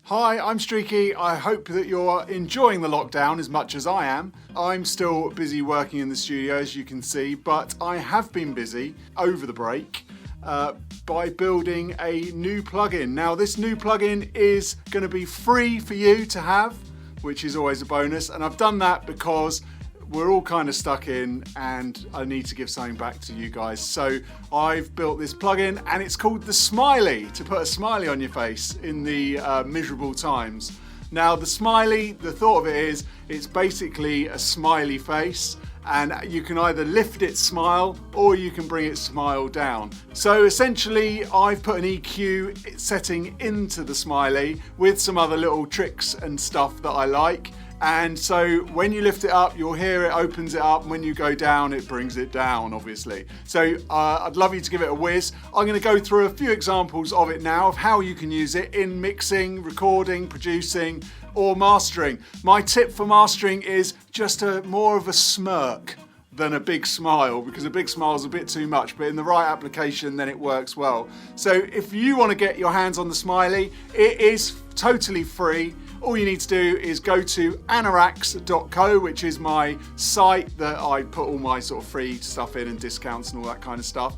Hi, I'm Streaky. I hope that you're enjoying the lockdown as much as I am. I'm still busy working in the studio, as you can see, but I have been busy over the break by building a new plugin. Now, this new plugin is going to be free for you to have, which is always a bonus, and I've done that because we're all kind of stuck in and I need to give something back to you guys. So I've built this plugin and it's called the Smiley, to put a smiley on your face in the miserable times. Now the Smiley, the thought of it is, it's basically a smiley face, and you can either lift its smile or you can bring its smile down. So essentially I've put an EQ setting into the Smiley with some other little tricks and stuff that I like. And so when you lift it up, you'll hear it opens it up, and when you go down, it brings it down, obviously. So I'd love you to give it a whiz. I'm going to go through a few examples of it now, of how you can use it in mixing, recording, producing, or mastering. My tip for mastering is just more of a smirk than a big smile, because a big smile is a bit too much, but in the right application, then it works well. So if you want to get your hands on the Smiley, it is totally free. All you need to do is go to anorax.co, which is my site that I put all my sort of free stuff in and discounts and all that kind of stuff.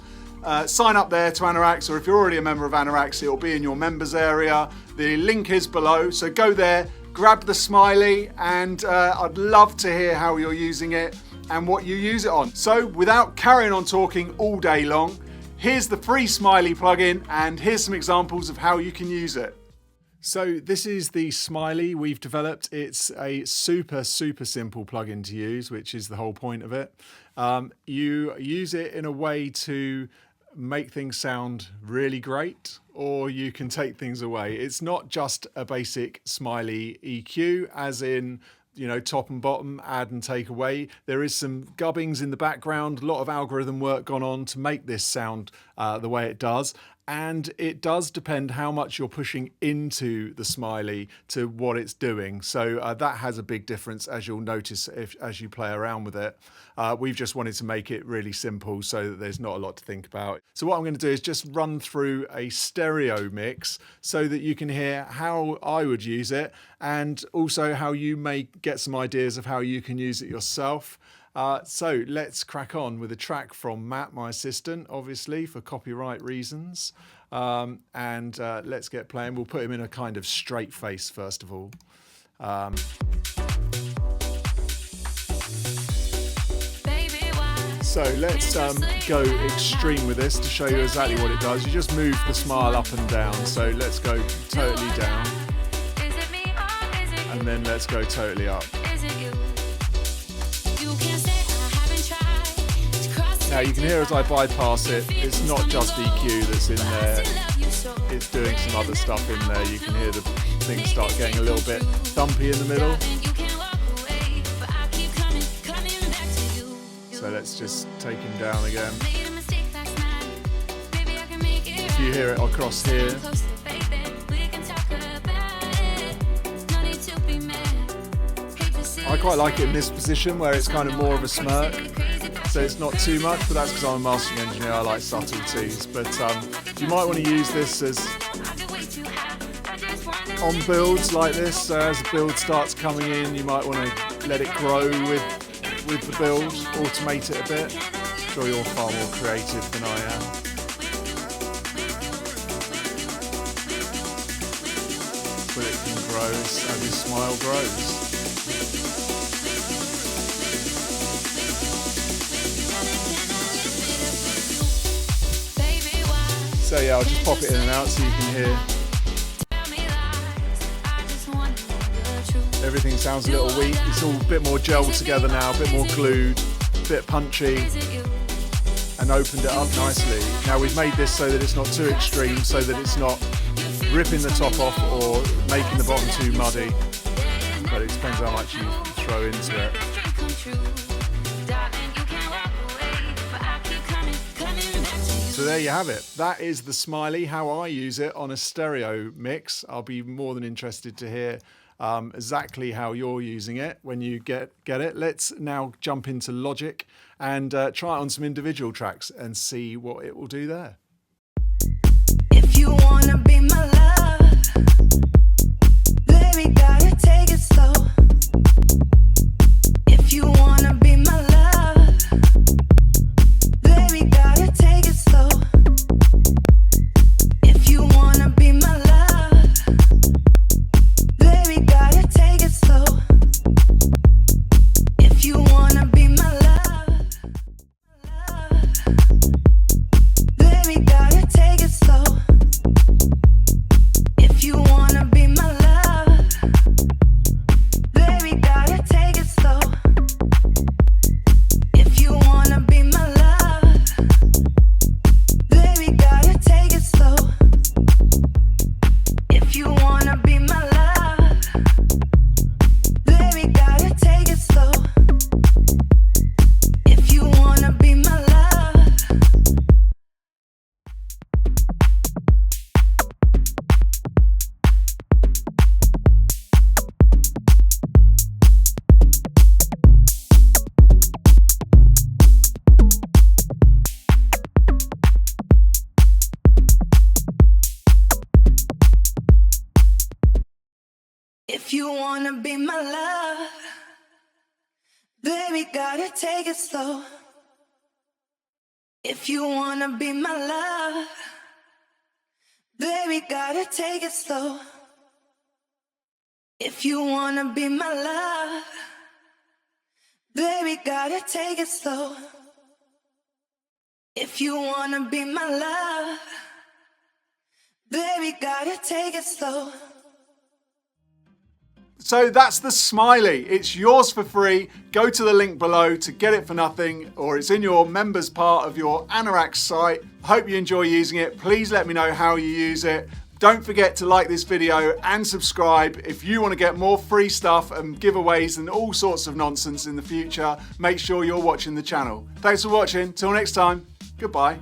Sign up there to Anorax, or if you're already a member of Anorax, it'll be in your members area. The link is below, so go there, grab the Smiley, and I'd love to hear how you're using it and what you use it on. So without carrying on talking all day long, here's the free Smiley plugin, and here's some examples of how you can use it. So this is the Smiley we've developed. It's a super simple plugin to use, which is the whole point of it. You use it in a way to make things sound really great, or you can take things away. It's not just a basic Smiley EQ, as in, you know, top and bottom, add and take away. There is some gubbings in the background, a lot of algorithm work gone on to make this sound the way it does. And it does depend how much you're pushing into the Smiley to what it's doing. So that has a big difference, as you'll notice as you play around with it. We've just wanted to make it really simple so that there's not a lot to think about. So what I'm going to do is just run through a stereo mix so that you can hear how I would use it, and also how you may get some ideas of how you can use it yourself. So let's crack on with a track from Matt, my assistant, obviously for copyright reasons. And let's get playing. We'll put him in a kind of straight face first of all. So let's go extreme with this to show you exactly what it does. You just move the smile up and down. So let's go totally down. And then let's go totally up. Now you can hear as I bypass it, it's not just EQ that's in there, it's doing some other stuff in there. You can hear the things start getting a little bit thumpy in the middle. So let's just take him down again. If you hear it across here. I quite like it in this position where it's kind of more of a smirk. So it's not too much, but that's because I'm a mastering engineer. I like subtleties. But you might want to use this as on builds like this. As the build starts coming in, you might want to let it grow with the build, automate it a bit. I'm sure you're far more creative than I am. But it can grow as your smile grows. So yeah, I'll just pop it in and out so you can hear. Everything sounds a little weak. It's all a bit more gelled together now, a bit more glued, a bit punchy, and opened it up nicely. Now we've made this so that it's not too extreme, so that it's not ripping the top off or making the bottom too muddy. But it depends how much you throw into it. So there you have it. That is the Smiley, how I use it on a stereo mix. I'll be more than interested to hear exactly how you're using it when you get it. Let's now jump into Logic and try it on some individual tracks and see what it will do there. If you wanna be my love, you wanna be my love, baby, gotta take it slow. If you wanna be my love, baby, gotta take it slow. If you wanna be my love, baby, gotta take it slow. If you wanna be my love, baby, gotta take it slow. So that's the Smiley. It's yours for free. Go to the link below to get it for nothing, or it's in your members part of your Anorak site. Hope you enjoy using it. Please let me know how you use it. Don't forget to like this video and subscribe if you want to get more free stuff and giveaways and all sorts of nonsense in the future. Make sure you're watching the channel. Thanks for watching. Till next time. Goodbye.